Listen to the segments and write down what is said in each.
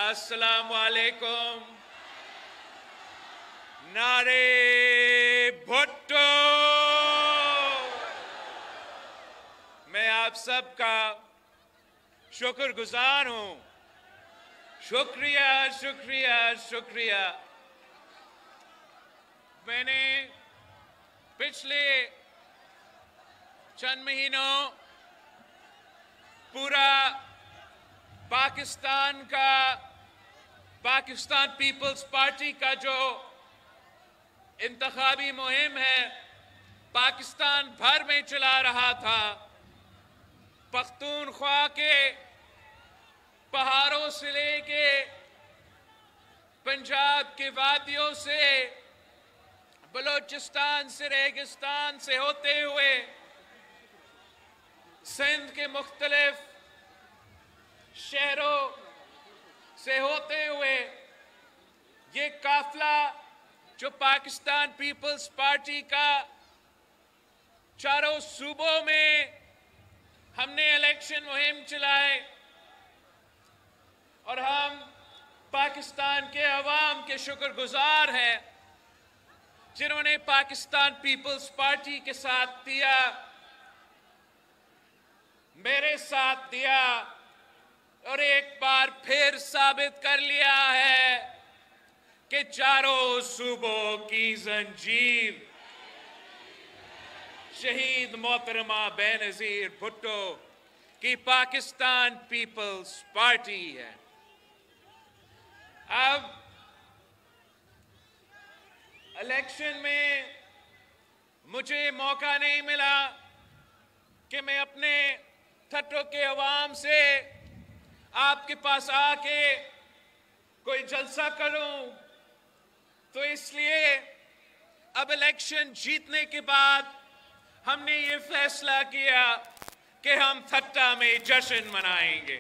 अस्सलाम वालेकुम। नारे भुट्टो। मैं आप सबका शुक्रगुजार हूं। शुक्रिया शुक्रिया शुक्रिया। मैंने पिछले चंद महीनों पूरा पाकिस्तान पीपल्स पार्टी का जो इंतखाबी मुहिम है पाकिस्तान भर में चला रहा था। पख्तूनख्वा के पहाड़ों से लेके पंजाब के वादियों से, बलोचिस्तान से, रेगिस्तान से होते हुए सिंध के मुख्तलिफ शहरों से होते हुए ये काफिला जो पाकिस्तान पीपल्स पार्टी का चारों सूबों में हमने इलेक्शन मुहिम चलाए और हम पाकिस्तान के अवाम के शुक्रगुजार हैं जिन्होंने पाकिस्तान पीपल्स पार्टी के साथ दिया, मेरे साथ दिया और एक बार फिर साबित कर लिया है कि चारों सूबों की जंजीर शहीद मोहतरमा बेनजीर भुट्टो की पाकिस्तान पीपल्स पार्टी है। अब इलेक्शन में मुझे मौका नहीं मिला कि मैं अपने थट्टो के अवाम से आपके पास आके कोई जलसा करूं, तो इसलिए अब इलेक्शन जीतने के बाद हमने ये फैसला किया कि हम थट्टा में जश्न मनाएंगे।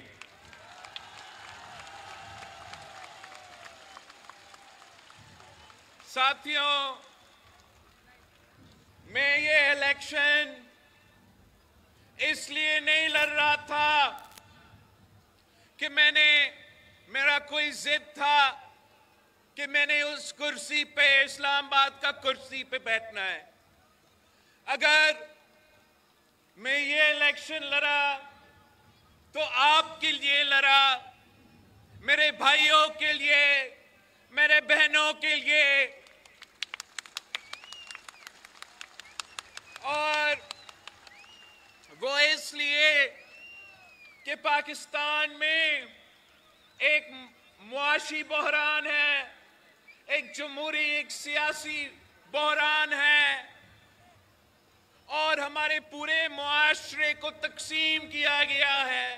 साथियों, मैं ये इलेक्शन इसलिए नहीं लड़ रहा था कि मेरा कोई जिद था कि मैंने उस कुर्सी पे, इस्लामाबाद का कुर्सी पे बैठना है। अगर मैं ये इलेक्शन लड़ा तो आपके लिए लड़ा, मेरे भाइयों के लिए, मेरे बहनों के लिए, और वो इसलिए कि पाकिस्तान में एक मुआशी बहरान है, एक जमहूरी, एक सियासी बहरान है और हमारे पूरे मुआशरे को तकसीम किया गया है।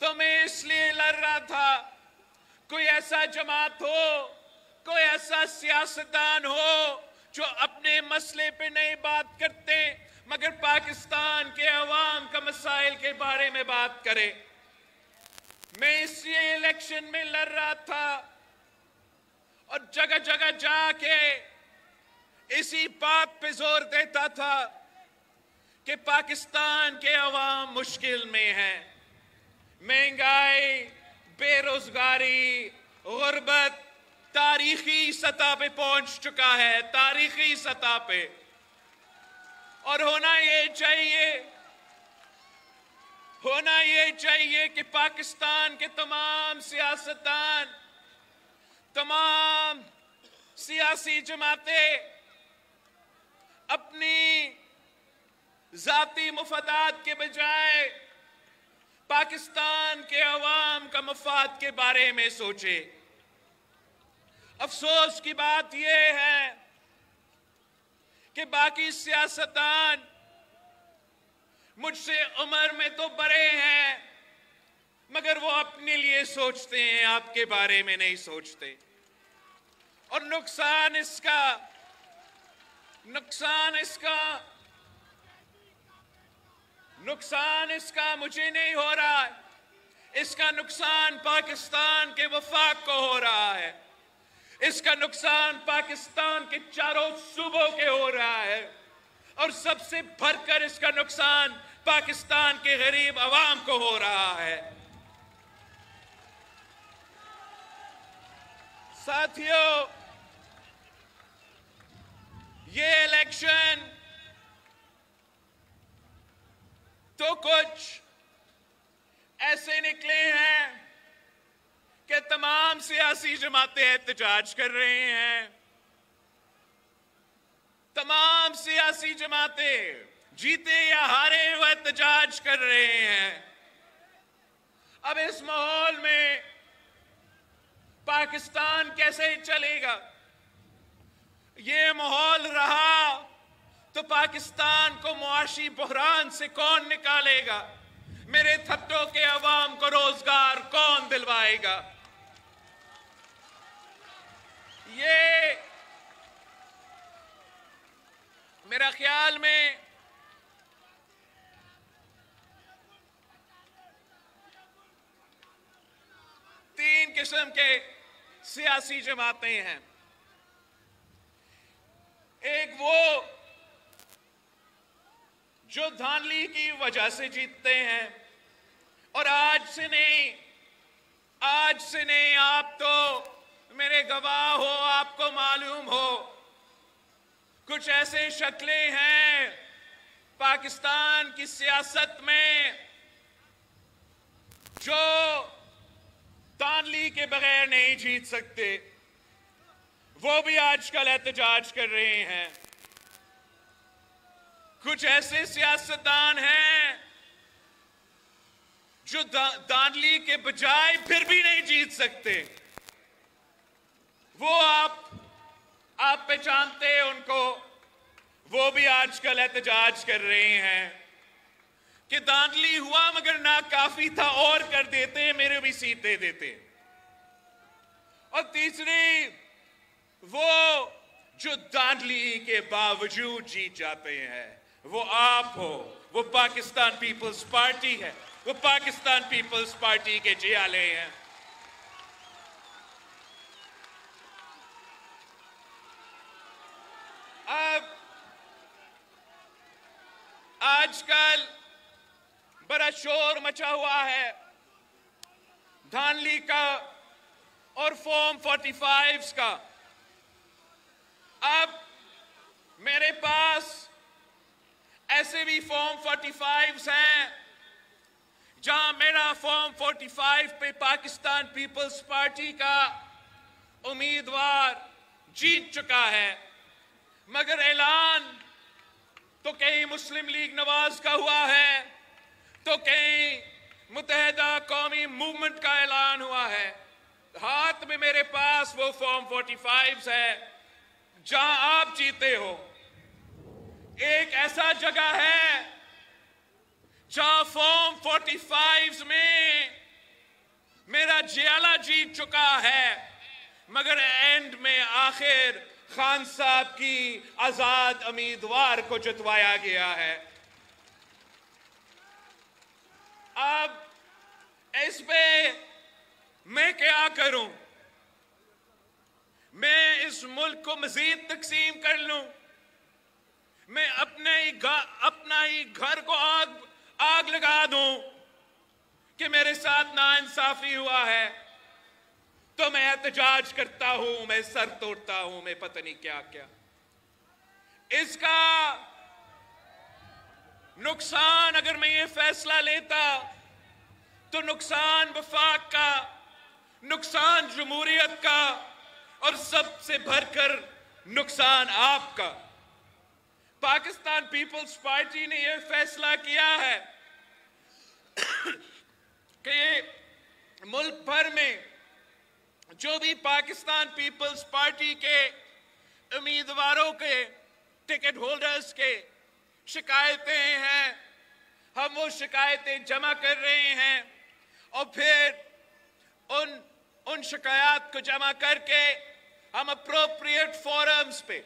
तो मैं इसलिए लड़ रहा था कोई ऐसा जमात हो, कोई ऐसा सियासतदान हो जो अपने मसले पे नहीं बात करते मगर पाकिस्तान के अवाम का मसाइल के बारे में बात करे। मैं इसलिए इलेक्शन में लड़ रहा था और जगह जगह जाके इसी बात पे जोर देता था कि पाकिस्तान के अवाम मुश्किल में है। महंगाई, बेरोजगारी, गुर्बत तारीखी सतह पे पहुंच चुका है, तारीखी सतह पे। और होना ये चाहिए कि पाकिस्तान के तमाम सियासतदान, तमाम सियासी जमातें अपनी जाती मुफादात के बजाय पाकिस्तान के अवाम का मफाद के बारे में सोचे। अफसोस की बात यह है कि बाकी सियासतदान मुझसे उम्र में तो बड़े हैं, मगर वो अपने लिए सोचते हैं, आपके बारे में नहीं सोचते। और नुकसान इसका मुझे नहीं हो रहा है, इसका नुकसान पाकिस्तान के वफाक को हो रहा है, इसका नुकसान पाकिस्तान के चारों सूबों के हो रहा है, और सबसे बढ़कर इसका नुकसान पाकिस्तान के गरीब अवाम को हो रहा है। साथियों, ये इलेक्शन तो कुछ ऐसे निकले हैं कि तमाम सियासी जमातें एहतजाज कर रहे हैं, तमाम सियासी जमातें जीते या हारे वो एहतजाज कर रहे हैं। अब इस माहौल में पाकिस्तान कैसे चलेगा? ये माहौल रहा तो पाकिस्तान को मुआशी बहरान से कौन निकालेगा? मेरे थट्टों के अवाम को रोजगार कौन दिलवाएगा? ये मेरा ख्याल में तीन किस्म के सियासी जमातें हैं। एक वो जो धांधली की वजह से जीतते हैं, और आज से नहीं, आप तो मेरे गवाह हो, आपको मालूम हो, कुछ ऐसे शक्लें हैं पाकिस्तान की सियासत में जो धांधली के बगैर नहीं जीत सकते। वो भी आजकल एहतजाज कर रहे हैं। कुछ ऐसे सियासतदान हैं जो धांधली के बजाय फिर भी नहीं जीत सकते। वो आप पहचानते हैं उनको। वो भी आजकल एहतजाज कर रहे हैं कि धांधली हुआ मगर ना काफी था, और कर देते, मेरे भी सीटें देते। और तीसरी, वो जो धांधली के बावजूद जीत जाते हैं, वो आप हो, वो पाकिस्तान पीपल्स पार्टी है, वो पाकिस्तान पीपल्स पार्टी के जियाले हैं। अब आजकल बड़ा शोर मचा हुआ है धांधली का और फॉर्म 45 का। अब मेरे पास ऐसे भी फॉर्म 45 हैं जहां मेरा फॉर्म 45 पे पाकिस्तान पीपल्स पार्टी का उम्मीदवार जीत चुका है, मगर ऐलान तो कहीं मुस्लिम लीग नवाज का हुआ है, तो कहीं मुत्तहिदा कौमी मूवमेंट का ऐलान हुआ है। हाथ में मेरे पास वो फॉर्म 45 है जहां आप जीते हो। एक ऐसा जगह है जहां फॉर्म 45 में मेरा जियाला जीत चुका है, मगर एंड में आखिर खान साहब की आजाद उम्मीदवार को जितवाया गया है। अब इस पे मैं क्या करूं? मैं इस मुल्क को मजीद तकसीम कर लूं? मैं अपना ही घर को आग लगा दूं कि मेरे साथ नाइंसाफी हुआ है, तो मैं एहतजाज करता हूं, मैं सर तोड़ता हूं, मैं पता नहीं क्या क्या। इसका नुकसान, अगर मैं ये फैसला लेता, तो नुकसान वफाक का, नुकसान जमहूरियत का, और सबसे भरकर नुकसान आपका। पाकिस्तान पीपल्स पार्टी ने यह फैसला किया है कि मुल्क भर में जो भी पाकिस्तान पीपल्स पार्टी के उम्मीदवारों के, टिकट होल्डर्स के शिकायतें हैं, हम वो शिकायतें जमा कर रहे हैं और फिर उन शिकायत को जमा करके हम अप्रोप्रिएट फोरम्स पे,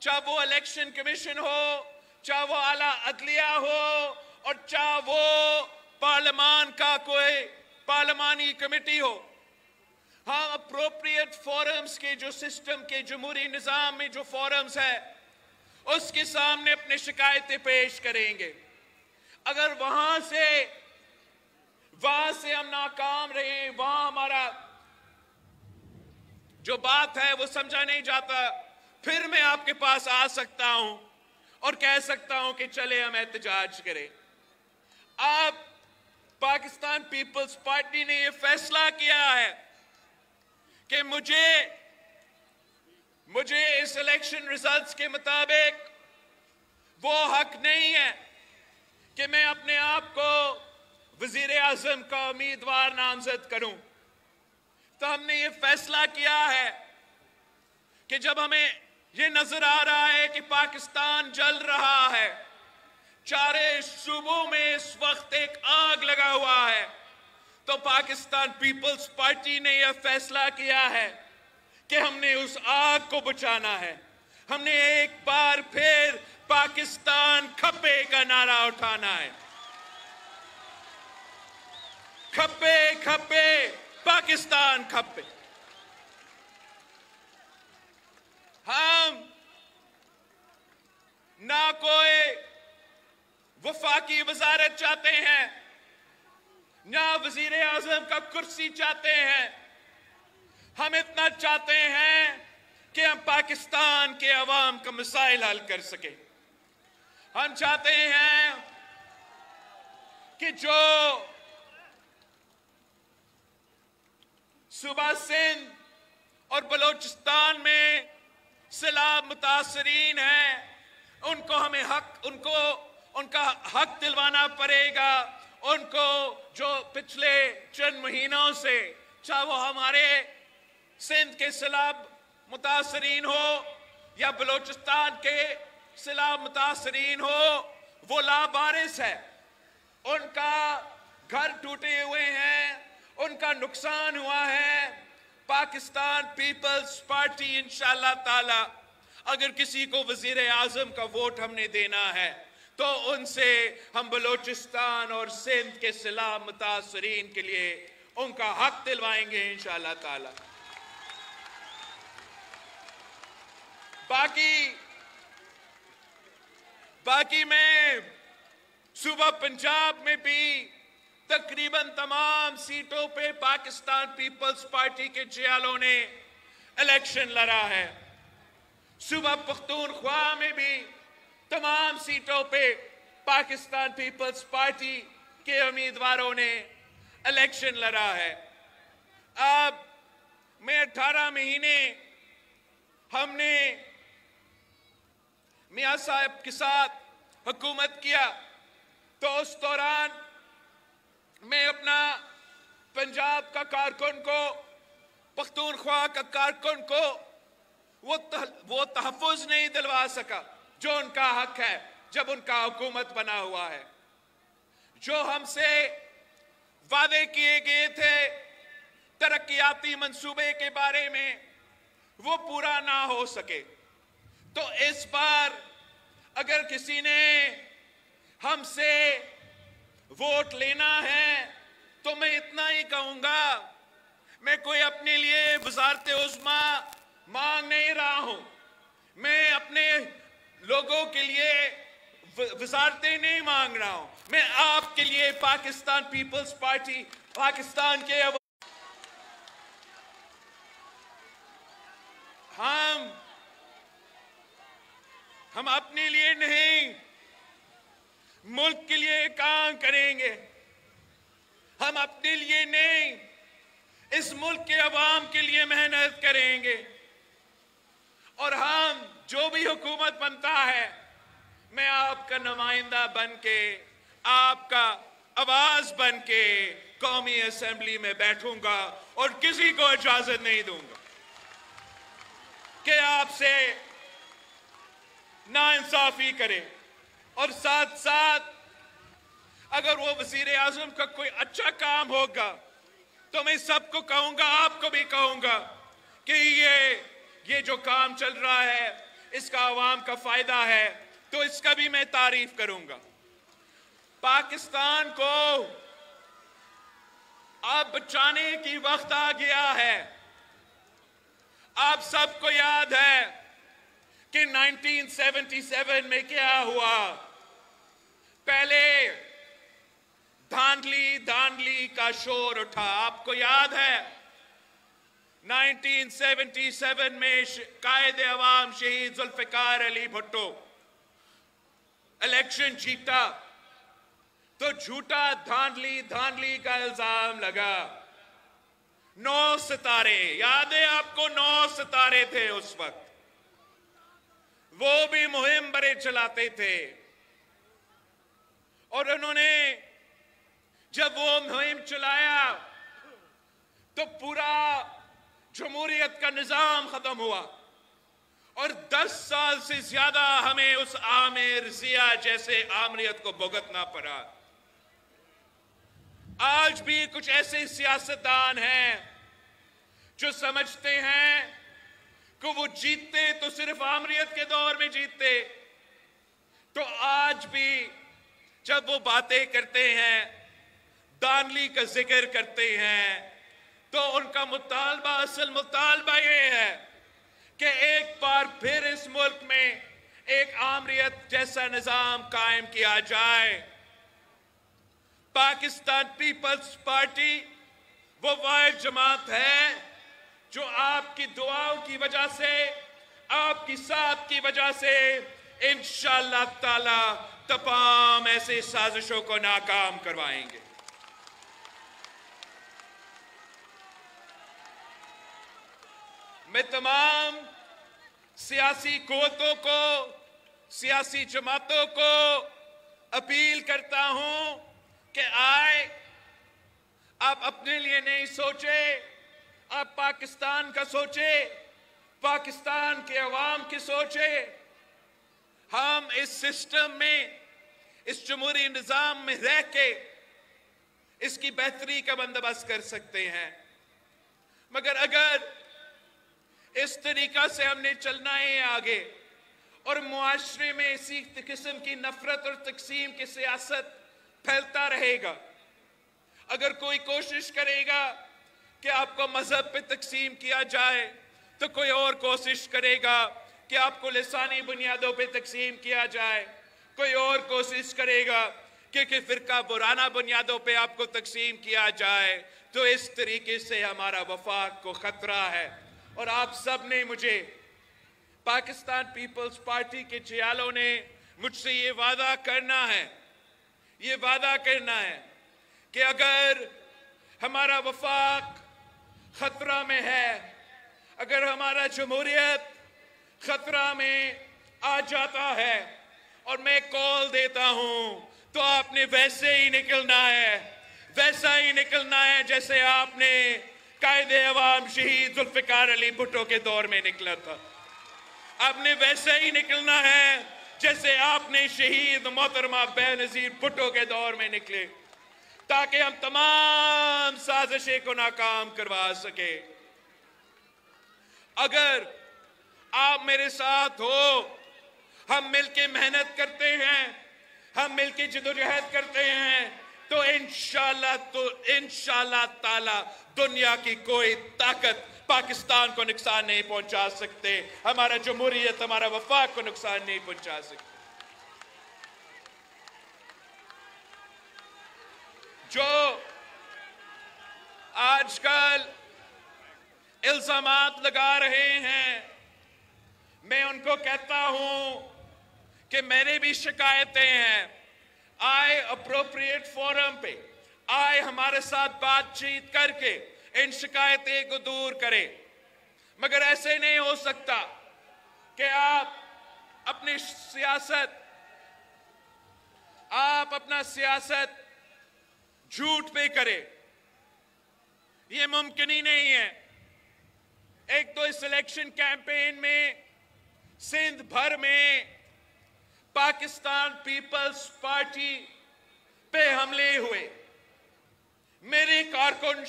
चाहे वो इलेक्शन कमीशन हो, चाहे वो आला अदलिया हो, और चाहे वो पार्लियामान का कोई पार्लिमानी कमेटी हो, हम अप्रोप्रिएट फोरम्स के, जो सिस्टम के जमहूरी निजाम में जो फोरम्स है, उसके सामने अपने शिकायतें पेश करेंगे। अगर वहां से हम नाकाम रहे, वहां हमारा जो बात है वो समझा नहीं जाता, फिर मैं आपके पास आ सकता हूं और कह सकता हूं कि चले हम एहतजाज करें। अब पाकिस्तान पीपल्स पार्टी ने यह फैसला किया है कि मुझे इस इलेक्शन रिजल्ट्स के मुताबिक वो हक नहीं है कि मैं अपने आप को वजीर आजम का उम्मीदवार नामजद करूं। तो हमने ये फैसला किया है कि जब हमें ये नजर आ रहा है कि पाकिस्तान जल रहा है, चारे सूबों में इस वक्त एक आग लगा हुआ है, तो पाकिस्तान पीपल्स पार्टी ने यह फैसला किया है कि हमने उस आग को बुझाना है। हमने एक बार फिर पाकिस्तान खप्पे का नारा उठाना है। खप्पे खप्पे पाकिस्तान खप्पे। हम ना कोई वफाकी वजारत चाहते हैं, ना वजीर आजम का कुर्सी चाहते हैं। हम इतना चाहते हैं कि हम पाकिस्तान के अवाम का मसाइल हल कर सके। हम चाहते हैं कि जो सूबा सिंध और बलोचिस्तान में सैलाब मुतासरीन हैं, उनका हक दिलवाना पड़ेगा। उनको जो पिछले चंद महीनों से, चाहे वो हमारे सिंध के सैलाब मुतासरीन हो या बलोचिस्तान के सैलाब मुतासरीन हो, वो लावारिस है, उनका घर टूटे हुए हैं, उनका नुकसान हुआ है। पाकिस्तान पीपल्स पार्टी इंशाअल्लाह ताला, अगर किसी को वजीर आजम का वोट हमने देना है, तो उनसे हम बलोचिस्तान और सिंध के सैलाब मुतासरीन के लिए उनका हक दिलवाएंगे इंशाअल्लाह ताला। बाकी मैं सूबा पंजाब में भी तकरीबन तमाम सीटों पे पाकिस्तान पीपल्स पार्टी के जियालों ने इलेक्शन लड़ा है। सूबा पख्तूनख्वा में भी तमाम सीटों पे पाकिस्तान पीपल्स पार्टी के उम्मीदवारों ने इलेक्शन लड़ा है। अब मैं 18 महीने हमने मियां साहब के साथ हुकूमत किया, तो उस दौरान मैं अपना पंजाब का कारकुन को, पख्तूनख्वा का कारकुन को वो तहफ़्फ़ुज़ नहीं दिलवा सका जो उनका हक है जब उनका हुकूमत बना हुआ है। जो हमसे वादे किए गए थे तरक्याती मंसूबे के बारे में, वो पूरा ना हो सके। तो इस बार अगर किसी ने हमसे वोट लेना है, तो मैं इतना ही कहूंगा, मैं कोई अपने लिए वज़ारत उज़्मा मांग नहीं रहा हूं। मैं अपने लोगों के लिए वजारतें नहीं मांग रहा हूं, मैं आपके लिए पाकिस्तान पीपल्स पार्टी, पाकिस्तान के हम अपने लिए नहीं, मुल्क के लिए काम करेंगे। हम अपने लिए नहीं, इस मुल्क के अवाम के लिए मेहनत करेंगे। और हम जो भी हुकूमत बनता है, मैं आपका नुमाइंदा बन के, आपका आवाज बन के कौमी असेंबली में बैठूंगा और किसी को इजाजत नहीं दूंगा कि आपसे नाइंसाफी करे। और साथ साथ अगर वो वजीर आजम का कोई अच्छा काम होगा तो मैं सबको कहूंगा, आपको भी कहूंगा कि ये जो काम चल रहा है इसका अवाम का फायदा है, तो इसका भी मैं तारीफ करूंगा। पाकिस्तान को अब बचाने की वक्त आ गया है। आप सबको याद है कि 1977 में क्या हुआ। पहले धांधली धांधली का शोर उठा, आपको याद है। 1977 में कायदे अवाम शहीद जुल्फिकार अली भुट्टो इलेक्शन जीता तो झूठा धांधली धांधली का इल्जाम लगा। 9 सितारे, याद है आपको? 9 सितारे थे उस वक्त, वो भी मुहिम बड़े चलाते थे। और उन्होंने जब वो मुहिम चलाया तो पूरा जमहूरियत का निजाम खत्म हुआ और 10 साल से ज्यादा हमें उस आमिर जिया जैसे आमरीत को भुगतना पड़ा। आज भी कुछ ऐसे सियासतदान हैं जो समझते हैं कि वो जीतते तो सिर्फ आमरीत के दौर में जीतते, तो आज भी जब वो बातें करते हैं, दानली का जिक्र करते हैं, तो उनका मुतालबा, असल मुतालबा ये है कि एक बार फिर इस मुल्क में एक आमरीत जैसा निजाम कायम किया जाए। पाकिस्तान पीपल्स पार्टी वो वाहिद जमात है जो आपकी दुआओं की वजह से, आपकी साथ की वजह से इंशाअल्लाह ताला तमाम ऐसे साजिशों को नाकाम करवाएंगे। मैं तमाम सियासी कुव्वतों को, सियासी जमातों को अपील करता हूं कि आए, आप अपने लिए नहीं सोचे, आप पाकिस्तान का सोचे, पाकिस्तान के अवाम की सोचे। हम इस सिस्टम में, इस जमहूरी निजाम में रह के इसकी बेहतरी का बंदोबस्त कर सकते हैं। मगर अगर इस तरीका से हमने चलना है आगे और मुआशरे में इसी किस्म की नफरत और तकसीम की सियासत फैलता रहेगा, अगर कोई कोशिश करेगा कि आपको मजहब पे तकसीम किया जाए, तो कोई और कोशिश करेगा कि आपको लिसानी बुनियादों पे तकसीम किया जाए, कोई और कोशिश करेगा कि फिरका बुराना बुनियादों पे आपको तकसीम किया जाए। तो इस तरीके से हमारा वफाक को खतरा है। और आप सब ने मुझे, पाकिस्तान पीपल्स पार्टी के जियालों ने मुझसे ये वादा करना है, ये वादा करना है कि अगर हमारा वफाक खतरा में है, अगर हमारा जमहूरियत खतरा में आ जाता है और मैं कॉल देता हूं, तो आपने वैसे ही निकलना है, वैसा ही निकलना है जैसे आपने कायदे अवाम शहीद जुल्फिकार अली भुट्टो के दौर में निकला था। आपने वैसे ही निकलना है जैसे आपने शहीद मोहतरमा बेनजीर भुट्टो के दौर में निकले, ताकि हम तमाम साजिशें को नाकाम करवा सके। अगर आप मेरे साथ हो, हम मिलके मेहनत करते हैं, हम मिलके जिदोजहद करते हैं, तो इंशाल्लाह ताला दुनिया की कोई ताकत पाकिस्तान को नुकसान नहीं पहुंचा सकते, हमारा जमहूरियत, हमारा वफाक को नुकसान नहीं पहुंचा सकते। जो आजकल इल्जामात लगा रहे हैं, मैं उनको कहता हूं कि मेरे भी शिकायतें हैं, आए अप्रोप्रिएट फोरम पे आए, हमारे साथ बातचीत करके इन शिकायतें को दूर करें। मगर ऐसे नहीं हो सकता कि आप अपना सियासत झूठ पे करें, ये मुमकिन ही नहीं है। एक तो इस इलेक्शन कैंपेन में सिंध भर में पाकिस्तान पीपल्स पार्टी पे हमले हुए, मेरे कारकुन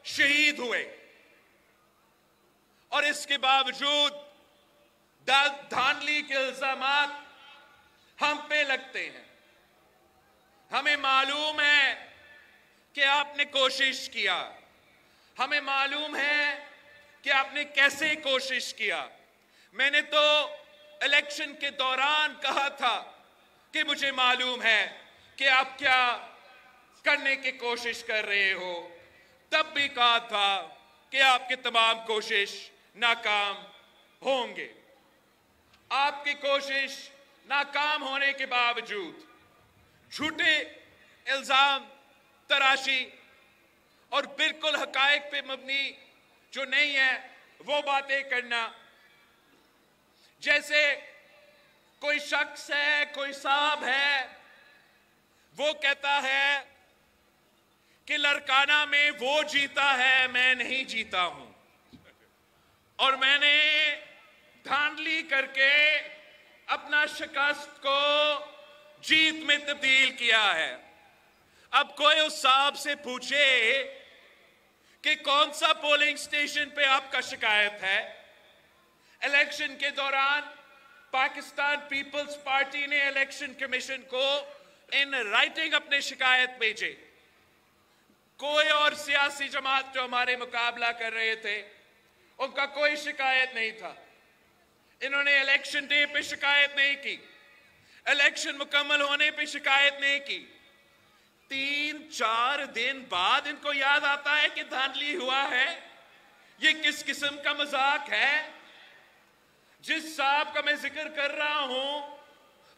शहीद हुए, और इसके बावजूद धांधली के इल्जामात हम पे लगते हैं। हमें मालूम है कि आपने कोशिश किया, हमें मालूम है कि आपने कैसे कोशिश किया। मैंने तो इलेक्शन के दौरान कहा था कि मुझे मालूम है कि आप क्या करने की कोशिश कर रहे हो, तब भी कहा था कि आपकी तमाम कोशिश नाकाम होंगे। आपकी कोशिश नाकाम होने के बावजूद झूठे इल्जाम तराशी और बिल्कुल हकायक पे मबनी जो नहीं है वो बातें करना, जैसे कोई शख्स है, कोई साहब है, वो कहता है कि लड़काना में वो जीता है, मैं नहीं जीता हूं, और मैंने धांधली करके अपना शिकस्त को जीत में तब्दील किया है। अब कोई उस साहब से पूछे कि कौन सा पोलिंग स्टेशन पे आपका शिकायत है। इलेक्शन के दौरान पाकिस्तान पीपल्स पार्टी ने इलेक्शन कमीशन को इन राइटिंग अपने शिकायत भेजे। कोई और सियासी जमात जो हमारे मुकाबला कर रहे थे उनका कोई शिकायत नहीं था। इन्होंने इलेक्शन डे पे शिकायत नहीं की, इलेक्शन मुकम्मल होने पे शिकायत नहीं की। 3-4 दिन बाद इनको याद आता है कि धांधली हुआ है। ये किस किस्म का मजाक है? जिस साहब का मैं जिक्र कर रहा हूं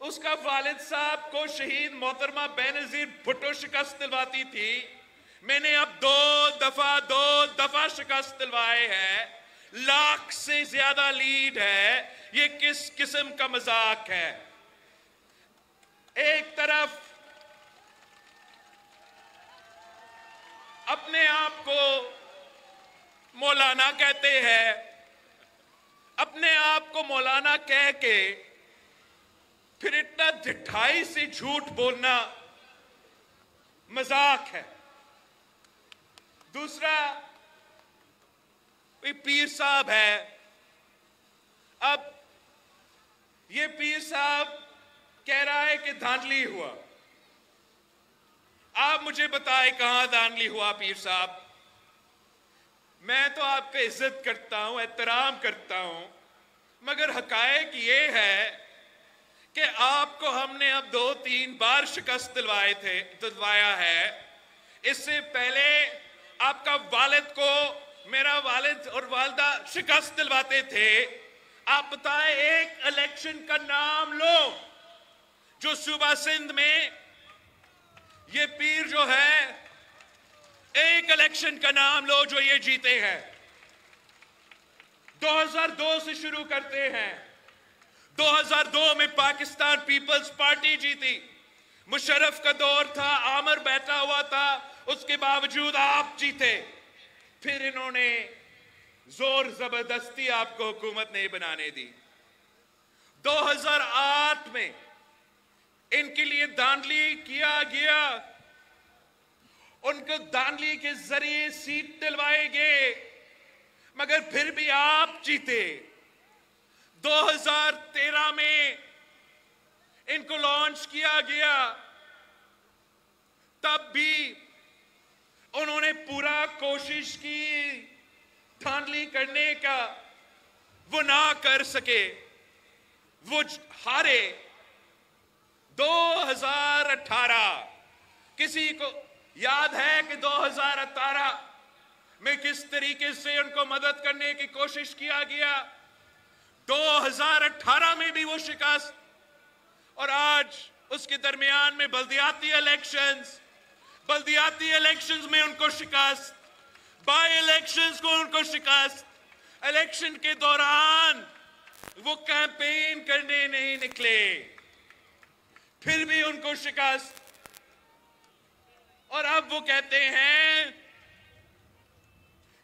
उसका वालिद साहब को शहीद मोहतरमा बेनजीर भुट्टो शिकस्त दिलवाती थी। मैंने अब दो दफा शिकस्त दिलवाए हैं, लाख से ज्यादा लीड है। ये किस किस्म का मजाक है? एक तरफ अपने आप को मौलाना कहते हैं, अपने आप को मौलाना कह के फिर इतना ढिठाई से झूठ बोलना मजाक है। दूसरा, कोई पीर साहब है। अब ये पीर साहब कह रहा है कि धांधली हुआ। आप मुझे बताएं कहां धांधली हुआ पीर साहब? मैं तो आपका इज्जत करता हूं, एहतराम करता हूं, मगर हकायक ये है कि आपको हमने अब 2-3 बार शिकस्त दिलवाया है। इससे पहले आपका वालिद को मेरा वालिद और वालिदा शिकस्त दिलवाते थे। आप बताएं एक इलेक्शन का नाम लो जो सूबा सिंध में ये पीर जो है, एक इलेक्शन का नाम लो जो ये जीते हैं। 2002 से शुरू करते हैं। 2002 में पाकिस्तान पीपल्स पार्टी जीती, मुशर्रफ का दौर था, आमर बैठा हुआ था, उसके बावजूद आप जीते। फिर इन्होंने जोर जबरदस्ती आपको हुकूमत नहीं बनाने दी। 2008 में इनके लिए धांधली किया गया, उनको धांधली के जरिए सीट दिलवाए गए, मगर फिर भी आप जीते। 2013 में इनको लॉन्च किया गया, तब भी उन्होंने पूरा कोशिश की धांधली करने का, वो ना कर सके, वो हारे। 2018 किसी को याद है कि 2018 में किस तरीके से उनको मदद करने की कोशिश किया गया? 2018 में भी वो शिकस्त, और आज उसके दरमियान में बल्दियाती इलेक्शंस में उनको शिकस्त, बाई इलेक्शंस को उनको शिकस्त। इलेक्शन के दौरान वो कैंपेन करने नहीं निकले, फिर भी उनको शिकस्त। और अब वो कहते हैं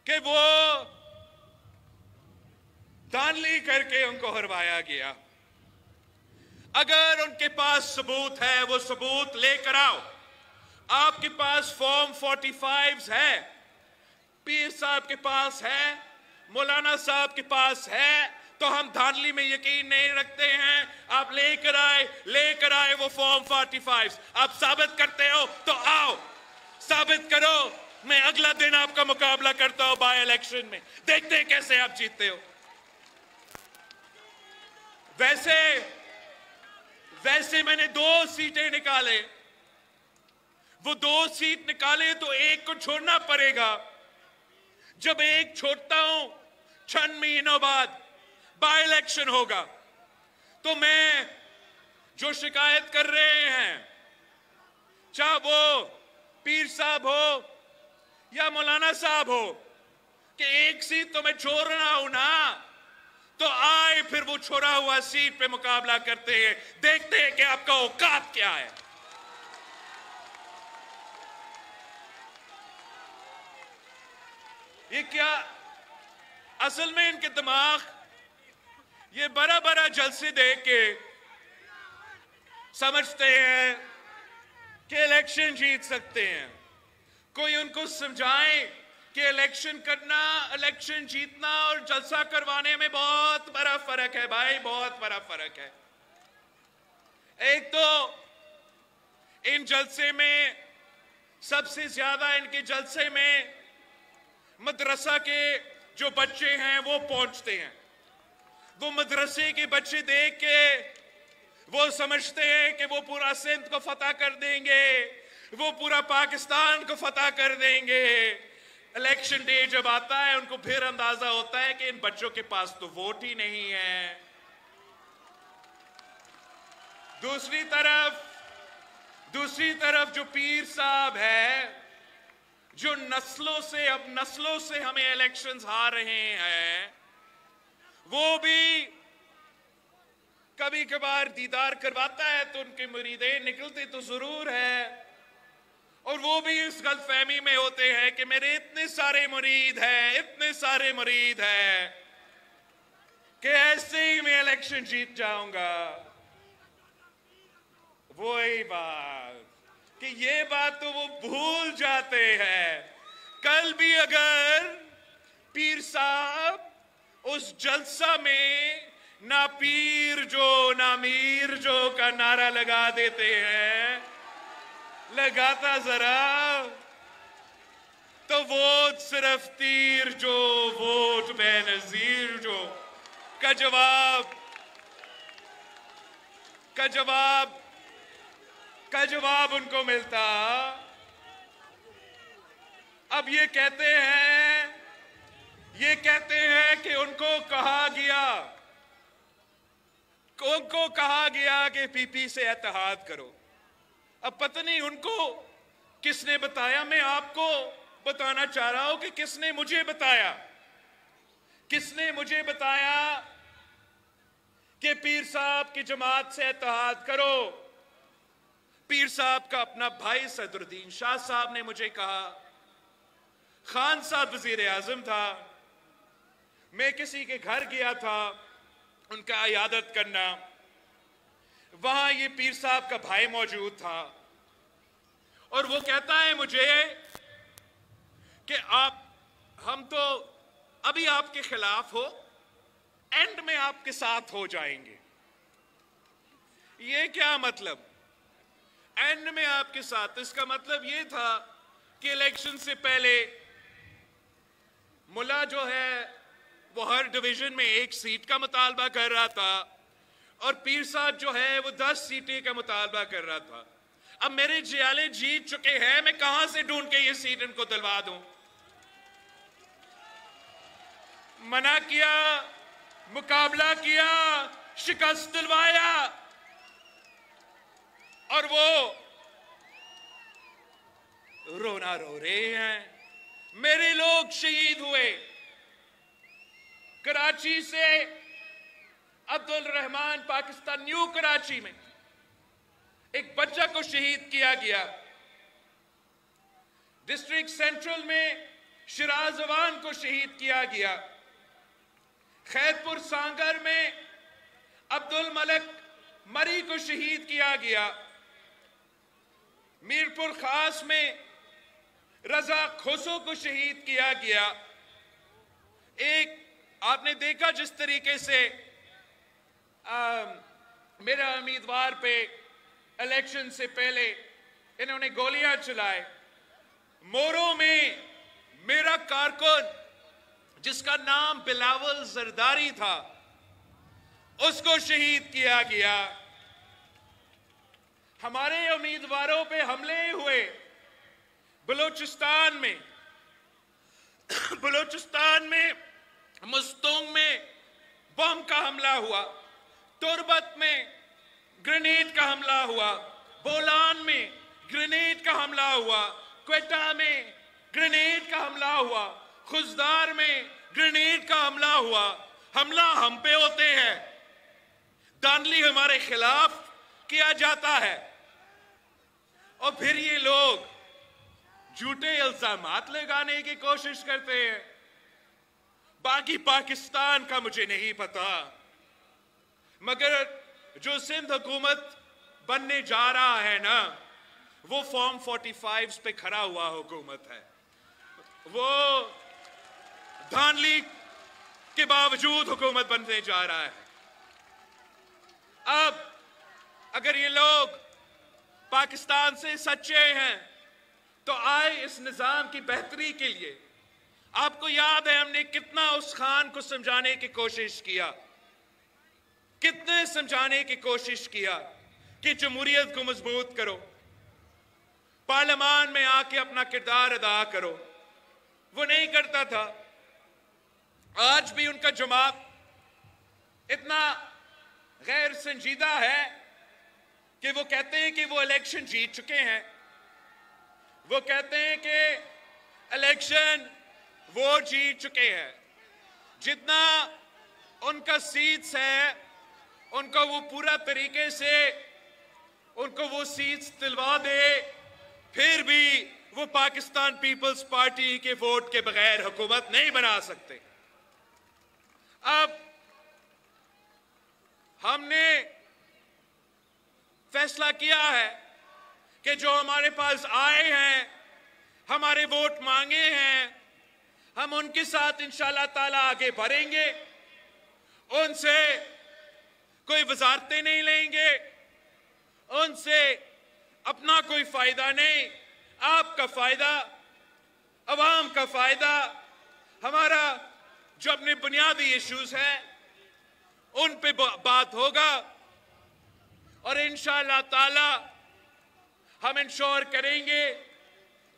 कि वो धांधली करके उनको हरवाया गया। अगर उनके पास सबूत है, वो सबूत लेकर आओ। आपके पास फॉर्म 45 है, पीर साहब के पास है, मौलाना साहब के पास है, तो हम धांधली में यकीन नहीं रखते हैं। आप लेकर आए वो फॉर्म 45। आप साबित करते हो तो आओ, साबित करो। मैं अगला दिन आपका मुकाबला करता हूं बाय इलेक्शन में, देखते हैं कैसे आप जीतते हो। वैसे मैंने 2 सीटें निकाले, वो 2 सीट निकाले तो एक को छोड़ना पड़ेगा। जब एक छोड़ता हूं, 6 महीनों बाद बाय इलेक्शन होगा, तो मैं जो शिकायत कर रहे हैं, चाहे वो पीर साहब हो या मौलाना साहब हो, कि एक सीट तो मैं छोड़ रहा हूं ना, तो आए फिर वो छोड़ा हुआ सीट पे मुकाबला करते हैं, देखते हैं कि आपका औकात क्या है। ये क्या असल में इनके दिमाग ये बड़ा बड़ा जलसे देख के समझते हैं कि इलेक्शन जीत सकते हैं। कोई उनको समझाए कि इलेक्शन करना, इलेक्शन जीतना और जलसा करवाने में बहुत बड़ा फर्क है भाई, बहुत बड़ा फर्क है। एक तो इन जलसे में, सबसे ज्यादा इनके जलसे में मदरसा के जो बच्चे हैं वो पहुंचते हैं। वो मदरसे के बच्चे देख के वो समझते हैं कि वो पूरा सिंध को फतह कर देंगे, वो पूरा पाकिस्तान को फतह कर देंगे। इलेक्शन डे जब आता है, उनको फिर अंदाजा होता है कि इन बच्चों के पास तो वोट ही नहीं है। दूसरी तरफ जो पीर साहब है, जो नस्लों से हमें इलेक्शंस हार रहे हैं, वो भी कभी कभार दीदार करवाता है तो उनके मुरीदें निकलते तो जरूर है, और वो भी इस गलतफहमी में होते हैं कि मेरे इतने सारे मुरीद हैं कि ऐसे ही मैं इलेक्शन जीत जाऊंगा। वही बात कि ये बात तो वो भूल जाते हैं। कल भी अगर पीर साहब उस जलसा में ना पीर जो ना मीर जो का नारा लगा देते हैं, लगाता जरा, तो वोट सिर्फ तीर जो, वोट बेनजीर जो का जवाब उनको मिलता। अब ये कहते हैं कि उनको कहा गया कि पीपी से इत्तेहाद करो। अब पता नहीं उनको किसने बताया, मैं आपको बताना चाह रहा हूं कि किसने मुझे बताया कि पीर साहब की जमात से इत्तेहाद करो। पीर साहब का अपना भाई सदरुद्दीन शाह साहब ने मुझे कहा, खान साहब वजीर आजम था, मैं किसी के घर गया था उनका इयादत करना, वहां ये पीर साहब का भाई मौजूद था, और वो कहता है मुझे कि हम तो अभी आपके खिलाफ हो, एंड में आपके साथ हो जाएंगे। ये क्या मतलब? एंड में आपके साथ। इसका मतलब ये था कि इलेक्शन से पहले मुल्ला जो है वो हर डिवीजन में 1 सीट का मुतालबा कर रहा था और पीर साहब जो है वो 10 सीटें का मुतालबा कर रहा था। अब मेरे जियाले जीत चुके हैं, मैं कहां से ढूंढ के ये सीट इनको दिलवा दूं? मना किया, मुकाबला किया, शिकस्त दिलवाया और वो रोना रो रहे हैं। मेरे लोग शहीद हुए। कराची से अब्दुल रहमान पाकिस्तान न्यू कराची में एक बच्चा को शहीद किया गया। डिस्ट्रिक्ट सेंट्रल में शिराज अवान को शहीद किया गया। खैरपुर सांगर में अब्दुल मलिक मरी को शहीद किया गया। मीरपुर खास में रजा खोसो को शहीद किया गया। एक आपने देखा जिस तरीके से मेरा उम्मीदवार पे इलेक्शन से पहले इन्होंने गोलियां चलाए। मोरो में मेरा कारकुन जिसका नाम बिलावल जरदारी था उसको शहीद किया गया। हमारे उम्मीदवारों पे हमले हुए। बलूचिस्तान में मुस्तोंग में बम का हमला हुआ। तुर्बत में ग्रेनेड का हमला हुआ। बोलान में ग्रेनेड का हमला हुआ। क्वेटा में ग्रेनेड का हमला हुआ। खुजदार में ग्रेनेड का हमला हुआ। हमला हम पे होते हैं, दानली हमारे खिलाफ किया जाता है और फिर ये लोग झूठे इल्जामात लगाने की कोशिश करते हैं। बाकी पाकिस्तान का मुझे नहीं पता, मगर जो सिंध हुकूमत बनने जा रहा है ना, वो फॉर्म 45 पे खड़ा हुआ हुकूमत है। वो धांधली के बावजूद हुकूमत बनने जा रहा है। अब अगर ये लोग पाकिस्तान से सच्चे हैं तो आए इस निजाम की बेहतरी के लिए। आपको याद है हमने कितना उस खान को समझाने की कोशिश किया, कितने समझाने की कोशिश किया कि जमहूरियत को मजबूत करो, पार्लियामान में आके अपना किरदार अदा करो। वो नहीं करता था। आज भी उनका जवाब इतना गैर संजीदा है कि वो कहते हैं कि वो इलेक्शन जीत चुके हैं। वो कहते हैं कि इलेक्शन वो जीत चुके हैं। जितना उनका सीट्स है उनको वो पूरा तरीके से उनको वो सीट्स दिलवा दे, फिर भी वो पाकिस्तान पीपल्स पार्टी के वोट के बगैर हुकूमत नहीं बना सकते। अब हमने फैसला किया है कि जो हमारे पास आए हैं, हमारे वोट मांगे हैं, हम उनके साथ इंशाल्लाह ताला आगे बढ़ेंगे। उनसे कोई वजारतें नहीं लेंगे, उनसे अपना कोई फायदा नहीं, आपका फायदा, अवाम का फायदा, हमारा जो अपने बुनियादी इश्यूज हैं उन पे बात होगा और इंशाअल्लाह ताला हम इंश्योर करेंगे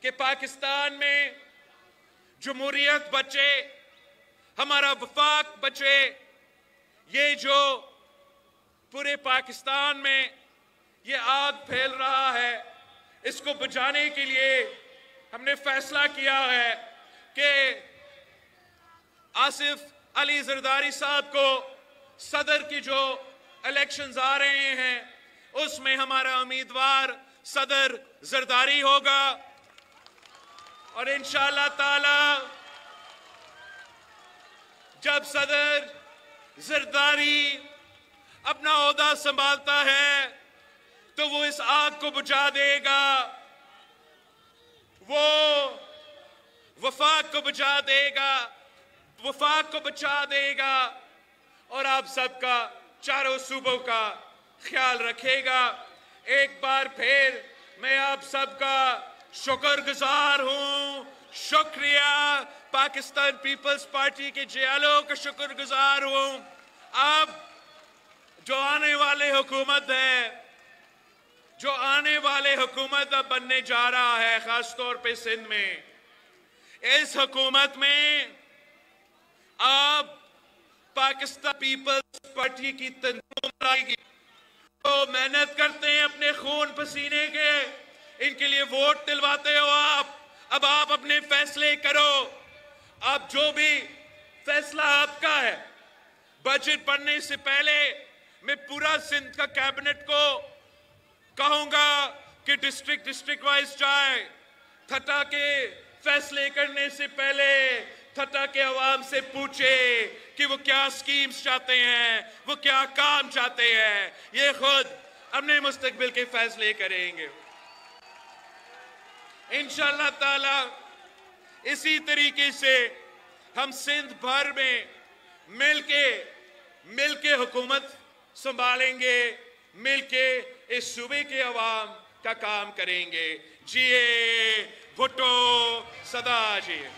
कि पाकिस्तान में जमहूरियत बचे, हमारा वफाक बचे। ये जो पूरे पाकिस्तान में ये आग फैल रहा है, इसको बुझाने के लिए हमने फैसला किया है कि आसिफ अली जरदारी साहब को सदर की जो इलेक्शंस आ रहे हैं उसमें हमारा उम्मीदवार सदर जरदारी होगा और इंशाअल्लाह ताला जब सदर जरदारी अपना ओहदा संभालता है तो वो इस आग को बुझा देगा, वो वफाक को बुझा देगा, वफाक को बचा देगा और आप सबका, चारों सूबों का ख्याल रखेगा। एक बार फिर मैं आप सबका शुक्रगुजार हूं। शुक्रिया। पाकिस्तान पीपल्स पार्टी के जियालों का शुक्रगुजार हूं। अब जो आने वाले हुकूमत है, जो आने वाले हुकूमत अब बनने जा रहा है, खास तौर पे सिंध में, इस हुकूमत में अब पाकिस्तान पीपल्स पार्टी की तंजीम आएगी। तो मेहनत करते हैं अपने खून पसीने के, इनके लिए वोट दिलवाते हो आप। अब आप अपने फैसले करो। अब जो भी फैसला आपका है, बजट बनने से पहले मैं पूरा सिंध का कैबिनेट को कहूंगा कि डिस्ट्रिक्ट वाइज जाए। थटा के फैसले करने से पहले थटा के अवाम से पूछे कि वो क्या स्कीम्स चाहते हैं, वो क्या काम चाहते हैं। ये खुद अपने मुस्तकबिल के फैसले करेंगे इंशाअल्लाह ताला। इसी तरीके से हम सिंध भर में मिलके हुकूमत संभालेंगे, मिलके इस सूबे के अवाम का काम करेंगे। जिए भुट्टो सदा जिए।